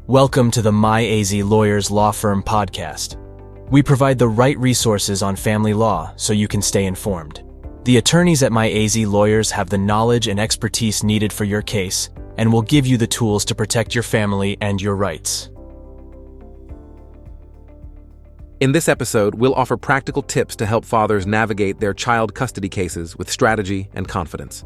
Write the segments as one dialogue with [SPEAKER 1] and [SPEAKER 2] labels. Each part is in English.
[SPEAKER 1] Welcome to the MyAZ Lawyers Law Firm podcast. We provide the right resources on family law so you can stay informed. The attorneys at MyAZ Lawyers have the knowledge and expertise needed for your case and will give you the tools to protect your family and your rights.
[SPEAKER 2] In this episode, we'll offer practical tips to help fathers navigate their child custody cases with strategy and confidence.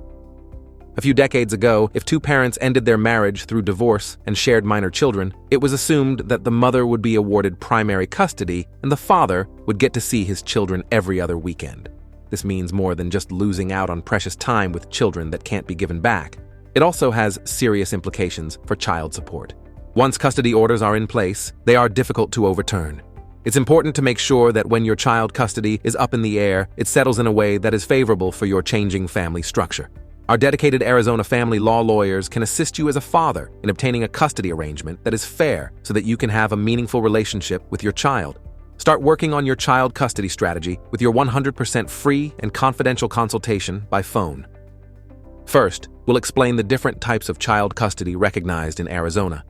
[SPEAKER 2] A few decades ago, if two parents ended their marriage through divorce and shared minor children, it was assumed that the mother would be awarded primary custody and the father would get to see his children every other weekend. This means more than just losing out on precious time with children that can't be given back. It also has serious implications for child support. Once custody orders are in place, they are difficult to overturn. It's important to make sure that when your child custody is up in the air, it settles in a way that is favorable for your changing family structure. Our dedicated Arizona family law lawyers can assist you as a father in obtaining a custody arrangement that is fair so that you can have a meaningful relationship with your child. Start working on your child custody strategy with your 100% free and confidential consultation by phone. First, we'll explain the different types of child custody recognized in Arizona.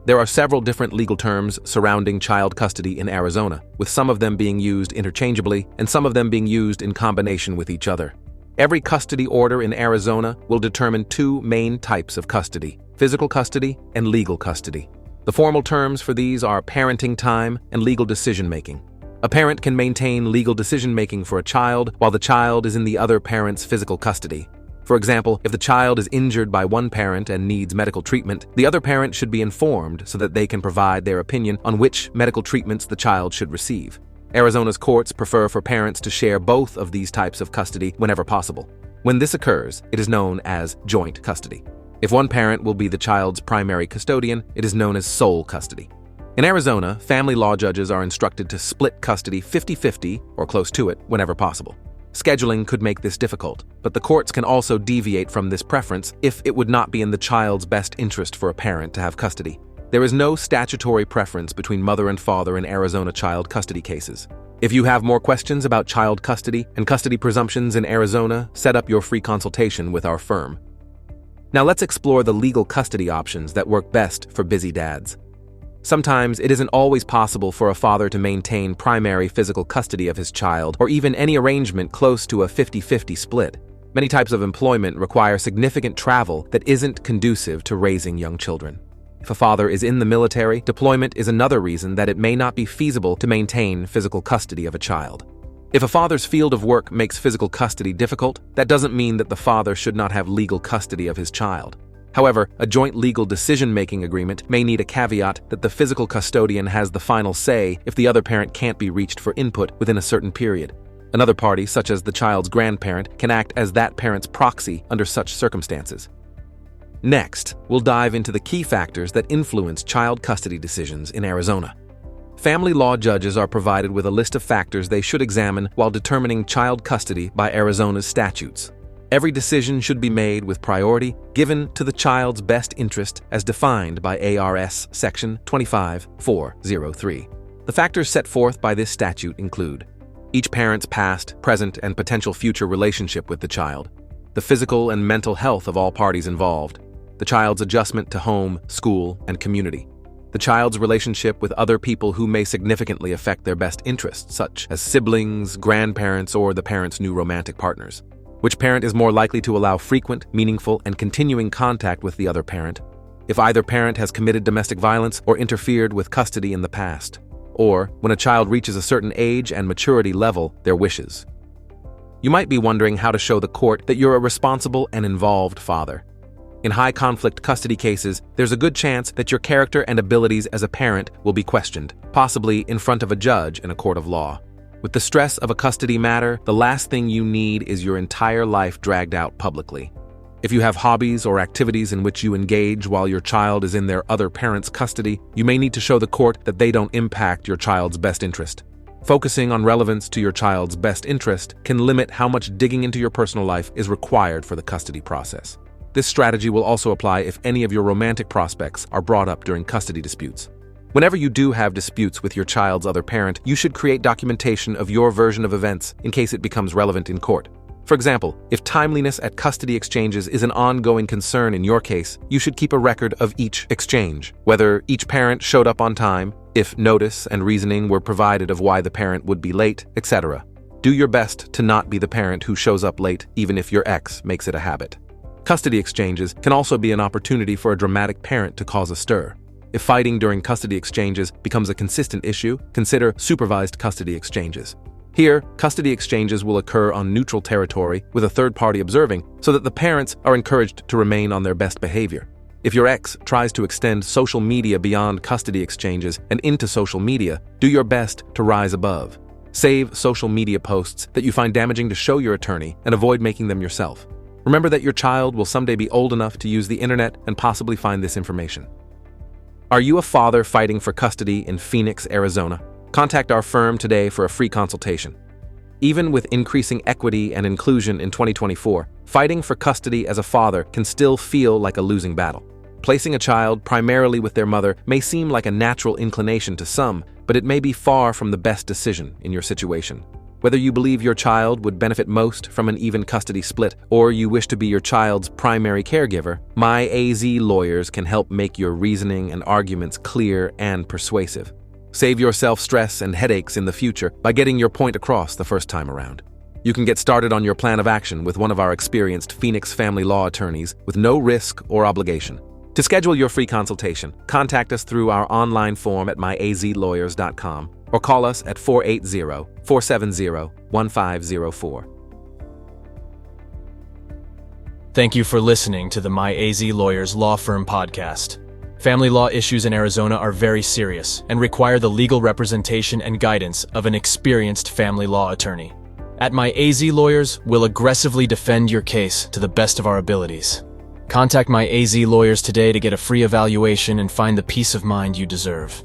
[SPEAKER 2] There are several different legal terms surrounding child custody in Arizona, with some of them being used interchangeably and some of them being used in combination with each other. Every custody order in Arizona will determine two main types of custody: physical custody and legal custody. The formal terms for these are parenting time and legal decision-making. A parent can maintain legal decision-making for a child while the child is in the other parent's physical custody. For example, if the child is injured by one parent and needs medical treatment, the other parent should be informed so that they can provide their opinion on which medical treatments the child should receive. Arizona's courts prefer for parents to share both of these types of custody whenever possible. When this occurs, it is known as joint custody. If one parent will be the child's primary custodian, it is known as sole custody. In Arizona, family law judges are instructed to split custody 50-50 or close to it whenever possible. Scheduling could make this difficult, but the courts can also deviate from this preference if it would not be in the child's best interest for a parent to have custody. There is no statutory preference between mother and father in Arizona child custody cases. If you have more questions about child custody and custody presumptions in Arizona, set up your free consultation with our firm. Now let's explore the legal custody options that work best for busy dads. Sometimes it isn't always possible for a father to maintain primary physical custody of his child or even any arrangement close to a 50-50 split. Many types of employment require significant travel that isn't conducive to raising young children. If a father is in the military, deployment is another reason that it may not be feasible to maintain physical custody of a child. If a father's field of work makes physical custody difficult, that doesn't mean that the father should not have legal custody of his child. However, a joint legal decision-making agreement may need a caveat that the physical custodian has the final say if the other parent can't be reached for input within a certain period. Another party, such as the child's grandparent, can act as that parent's proxy under such circumstances. Next, we'll dive into the key factors that influence child custody decisions in Arizona. Family law judges are provided with a list of factors they should examine while determining child custody by Arizona's statutes. Every decision should be made with priority given to the child's best interest as defined by ARS Section 25403. The factors set forth by this statute include each parent's past, present, and potential future relationship with the child, the physical and mental health of all parties involved, the child's adjustment to home, school, and community, the child's relationship with other people who may significantly affect their best interests, such as siblings, grandparents, or the parent's new romantic partners, which parent is more likely to allow frequent, meaningful, and continuing contact with the other parent, if either parent has committed domestic violence or interfered with custody in the past, or, when a child reaches a certain age and maturity level, their wishes. You might be wondering how to show the court that you're a responsible and involved father. In high-conflict custody cases, there's a good chance that your character and abilities as a parent will be questioned, possibly in front of a judge in a court of law. With the stress of a custody matter, the last thing you need is your entire life dragged out publicly. If you have hobbies or activities in which you engage while your child is in their other parent's custody, you may need to show the court that they don't impact your child's best interest. Focusing on relevance to your child's best interest can limit how much digging into your personal life is required for the custody process. This strategy will also apply if any of your romantic prospects are brought up during custody disputes. Whenever you do have disputes with your child's other parent, you should create documentation of your version of events in case it becomes relevant in court. For example, if timeliness at custody exchanges is an ongoing concern in your case, you should keep a record of each exchange, whether each parent showed up on time, if notice and reasoning were provided of why the parent would be late, etc. Do your best to not be the parent who shows up late, even if your ex makes it a habit. Custody exchanges can also be an opportunity for a dramatic parent to cause a stir. If fighting during custody exchanges becomes a consistent issue, consider supervised custody exchanges. Here, custody exchanges will occur on neutral territory with a third party observing so that the parents are encouraged to remain on their best behavior. If your ex tries to extend social media beyond custody exchanges and into social media, do your best to rise above. Save social media posts that you find damaging to show your attorney and avoid making them yourself. Remember that your child will someday be old enough to use the internet and possibly find this information. Are you a father fighting for custody in Phoenix, Arizona? Contact our firm today for a free consultation. Even with increasing equity and inclusion in 2024, fighting for custody as a father can still feel like a losing battle. Placing a child primarily with their mother may seem like a natural inclination to some, but it may be far from the best decision in your situation. Whether you believe your child would benefit most from an even custody split, or you wish to be your child's primary caregiver, My AZ Lawyers can help make your reasoning and arguments clear and persuasive. Save yourself stress and headaches in the future by getting your point across the first time around. You can get started on your plan of action with one of our experienced Phoenix family law attorneys with no risk or obligation. To schedule your free consultation, contact us through our online form at myazlawyers.com or call us at 480-470-1504.
[SPEAKER 1] Thank you for listening to the My AZ Lawyers Law Firm podcast. Family law issues in Arizona are very serious and require the legal representation and guidance of an experienced family law attorney. At My AZ Lawyers, we'll aggressively defend your case to the best of our abilities. Contact My AZ Lawyers today to get a free evaluation and find the peace of mind you deserve.